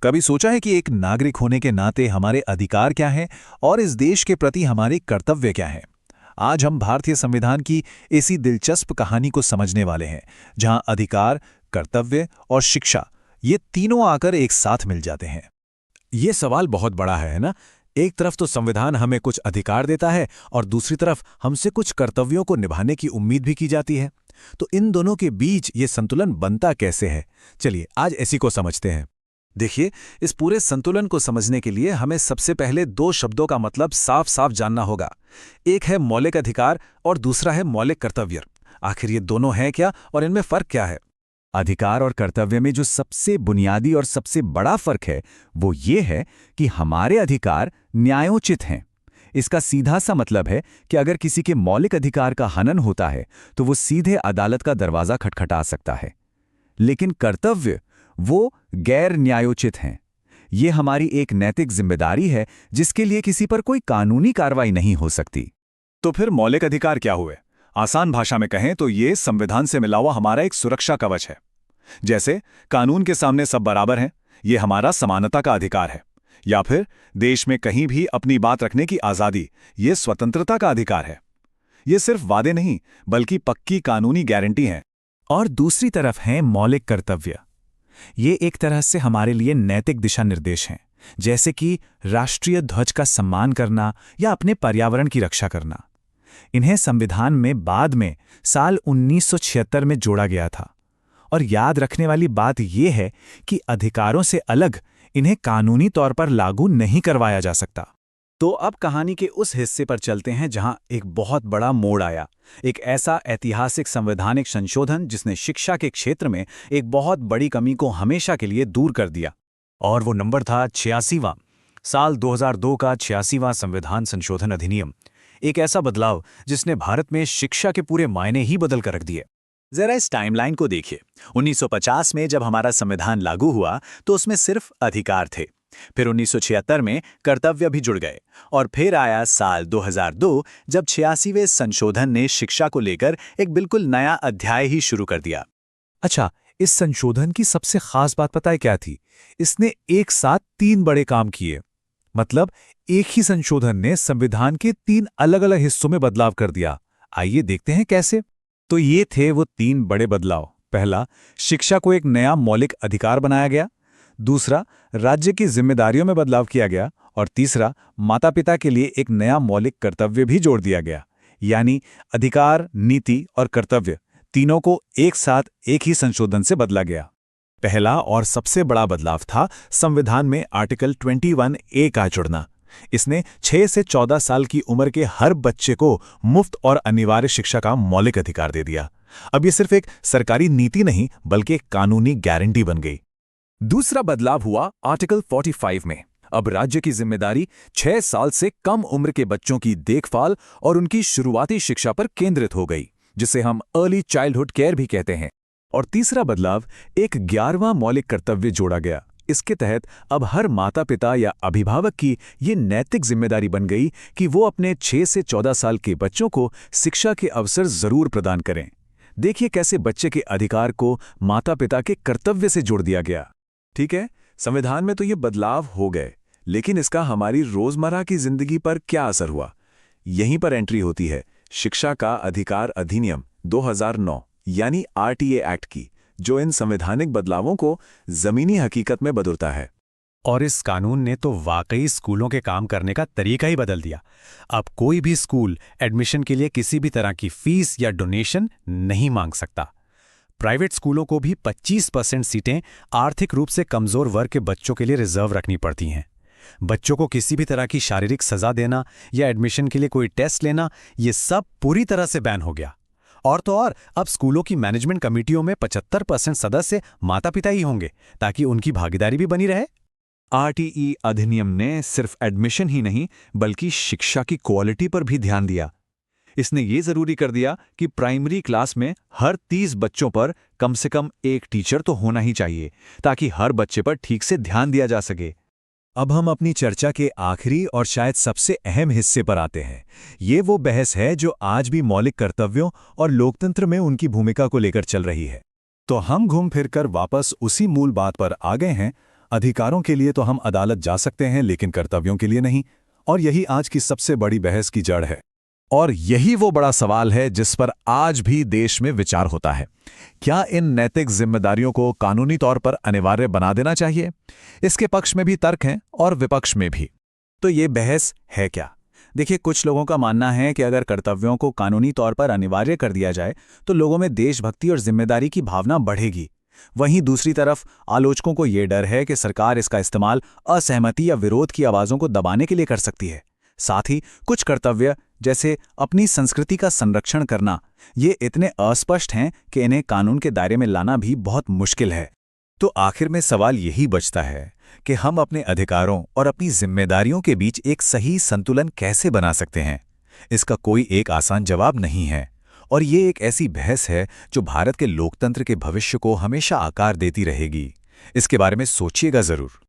कभी सोचा है कि एक नागरिक होने के नाते हमारे अधिकार क्या हैं और इस देश के प्रति हमारे कर्तव्य क्या हैं? आज हम भारतीय संविधान की इसी दिलचस्प कहानी को समझने वाले हैं, जहां अधिकार, कर्तव्य और शिक्षा ये तीनों आकर एक साथ मिल जाते हैं। ये सवाल बहुत बड़ा है ना? एक तरफ तो संविधान हमें कुछ अधिकार देता है और दूसरी तरफ हमसे कुछ कर्तव्यों को निभाने की उम्मीद भी की जाती है। तो इन दोनों के बीच ये संतुलन बनता कैसे है? चलिए आज इसी को समझते हैं। देखिए, इस पूरे संतुलन को समझने के लिए हमें सबसे पहले दो शब्दों का मतलब साफ साफ जानना होगा। एक है मौलिक अधिकार और दूसरा है मौलिक कर्तव्य। आखिर ये दोनों हैं क्या और इनमें फर्क क्या है? अधिकार और कर्तव्य में जो सबसे बुनियादी और सबसे बड़ा फर्क है वो ये है कि हमारे अधिकार न्यायोचित हैं। इसका सीधा सा मतलब है कि अगर किसी के मौलिक अधिकार का हनन होता है तो वो सीधे अदालत का दरवाजा खटखटा सकता है। लेकिन कर्तव्य वो गैर न्यायोचित हैं। ये हमारी एक नैतिक जिम्मेदारी है जिसके लिए किसी पर कोई कानूनी कार्रवाई नहीं हो सकती। तो फिर मौलिक अधिकार क्या हुए? आसान भाषा में कहें तो ये संविधान से मिला हुआ हमारा एक सुरक्षा कवच है। जैसे कानून के सामने सब बराबर हैं, ये हमारा समानता का अधिकार है। या फिर देश में कहीं भी अपनी बात रखने की आज़ादी, ये स्वतंत्रता का अधिकार है। ये सिर्फ वादे नहीं बल्कि पक्की कानूनी गारंटी हैं। और दूसरी तरफ हैं मौलिक कर्तव्य। ये एक तरह से हमारे लिए नैतिक दिशा निर्देश हैं, जैसे कि राष्ट्रीय ध्वज का सम्मान करना या अपने पर्यावरण की रक्षा करना। इन्हें संविधान में बाद में साल 1976 में जोड़ा गया था। और याद रखने वाली बात यह है कि अधिकारों से अलग इन्हें कानूनी तौर पर लागू नहीं करवाया जा सकता। तो अब कहानी के उस हिस्से पर चलते हैं जहां एक बहुत बड़ा मोड़ आया। एक ऐसा ऐतिहासिक संवैधानिक संशोधन जिसने शिक्षा के क्षेत्र में एक बहुत बड़ी कमी को हमेशा के लिए दूर कर दिया। और वो नंबर था 86वां। साल 2002 का 86वां संविधान संशोधन अधिनियम। एक ऐसा बदलाव जिसने भारत में शिक्षा के पूरे मायने ही बदल कर रख दिए। जरा इस टाइमलाइन को देखिए। 1950 में जब हमारा संविधान लागू हुआ तो उसमें सिर्फ अधिकार थे। फिर 1976 में कर्तव्य भी जुड़ गए और फिर आया साल 2002 जब 86वें संशोधन ने शिक्षा को लेकर एक बिल्कुल नया अध्याय ही शुरू कर दिया। अच्छा, इस संशोधन की सबसे खास बात पता है क्या थी? इसने एक साथ 3 बड़े काम किए। मतलब एक ही संशोधन ने संविधान के 3 अलग-अलग हिस्सों में बदलाव कर दिया। आइए देखते हैं कैसे। तो ये थे वो 3 बड़े बदलाव। पहला, शिक्षा को एक नया मौलिक अधिकार बनाया गया। दूसरा, राज्य की जिम्मेदारियों में बदलाव किया गया। और तीसरा, माता-पिता के लिए एक नया मौलिक कर्तव्य भी जोड़ दिया गया। यानी अधिकार, नीति और कर्तव्य तीनों को एक साथ एक ही संशोधन से बदला गया। पहला और सबसे बड़ा बदलाव था संविधान में आर्टिकल 21A का जुड़ना। इसने 6 से 14 साल की उम्र के हर बच्चे को मुफ्त और अनिवार्य शिक्षा का मौलिक अधिकार दे दिया। अब ये सिर्फ एक सरकारी नीति नहीं बल्कि एक कानूनी गारंटी बन गई। दूसरा बदलाव हुआ आर्टिकल 45 में। अब राज्य की जिम्मेदारी 6 साल से कम उम्र के बच्चों की देखभाल और उनकी शुरुआती शिक्षा पर केंद्रित हो गई, जिसे हम अर्ली चाइल्डहुड केयर भी कहते हैं। और तीसरा बदलाव, एक 11वां मौलिक कर्तव्य जोड़ा गया। इसके तहत अब हर माता पिता या अभिभावक की ये नैतिक जिम्मेदारी बन गई कि वो अपने 6 से 14 साल के बच्चों को शिक्षा के अवसर जरूर प्रदान करें। देखिए कैसे बच्चे के अधिकार को माता पिता के कर्तव्य से जोड़ दिया गया। ठीक है, संविधान में तो ये बदलाव हो गए, लेकिन इसका हमारी रोजमर्रा की जिंदगी पर क्या असर हुआ? यहीं पर एंट्री होती है शिक्षा का अधिकार अधिनियम 2009 यानी RTA एक्ट की, जो इन संवैधानिक बदलावों को जमीनी हकीकत में बदलता है। और इस कानून ने तो वाकई स्कूलों के काम करने का तरीका ही बदल दिया। अब कोई भी स्कूल एडमिशन के लिए किसी भी तरह की फीस या डोनेशन नहीं मांग सकता। प्राइवेट स्कूलों को भी 25% सीटें आर्थिक रूप से कमजोर वर्ग के बच्चों के लिए रिजर्व रखनी पड़ती हैं। बच्चों को किसी भी तरह की शारीरिक सजा देना या एडमिशन के लिए कोई टेस्ट लेना, ये सब पूरी तरह से बैन हो गया। और तो और अब स्कूलों की मैनेजमेंट कमेटियों में 75% सदस्य माता पिता ही होंगे, ताकि उनकी भागीदारी भी बनी रहे। RTE अधिनियम ने सिर्फ एडमिशन ही नहीं बल्कि शिक्षा की क्वालिटी पर भी ध्यान दिया। इसने ये जरूरी कर दिया कि प्राइमरी क्लास में हर 30 बच्चों पर कम से कम एक टीचर तो होना ही चाहिए, ताकि हर बच्चे पर ठीक से ध्यान दिया जा सके। अब हम अपनी चर्चा के आखिरी और शायद सबसे अहम हिस्से पर आते हैं। ये वो बहस है जो आज भी मौलिक कर्तव्यों और लोकतंत्र में उनकी भूमिका को लेकर चल रही है। तो हम घूम फिर कर वापस उसी मूल बात पर आ गए हैं। अधिकारों के लिए तो हम अदालत जा सकते हैं, लेकिन कर्तव्यों के लिए नहीं। और यही आज की सबसे बड़ी बहस की जड़ है। और यही वो बड़ा सवाल है जिस पर आज भी देश में विचार होता है। क्या इन नैतिक जिम्मेदारियों को कानूनी तौर पर अनिवार्य बना देना चाहिए? इसके पक्ष में भी तर्क हैं और विपक्ष में भी। तो ये बहस है क्या? देखिए, कुछ लोगों का मानना है कि अगर कर्तव्यों को कानूनी तौर पर अनिवार्य कर दिया जाए तो लोगों में देशभक्ति और जिम्मेदारी की भावना बढ़ेगी। वहीं दूसरी तरफ आलोचकों को ये डर है कि सरकार इसका इस्तेमाल असहमति या विरोध की आवाज़ों को दबाने के लिए कर सकती है। साथ ही कुछ कर्तव्य, जैसे अपनी संस्कृति का संरक्षण करना, ये इतने अस्पष्ट हैं कि इन्हें कानून के दायरे में लाना भी बहुत मुश्किल है। तो आखिर में सवाल यही बचता है कि हम अपने अधिकारों और अपनी जिम्मेदारियों के बीच एक सही संतुलन कैसे बना सकते हैं? इसका कोई एक आसान जवाब नहीं है, और ये एक ऐसी बहस है जो भारत के लोकतंत्र के भविष्य को हमेशा आकार देती रहेगी। इसके बारे में सोचिएगा जरूर।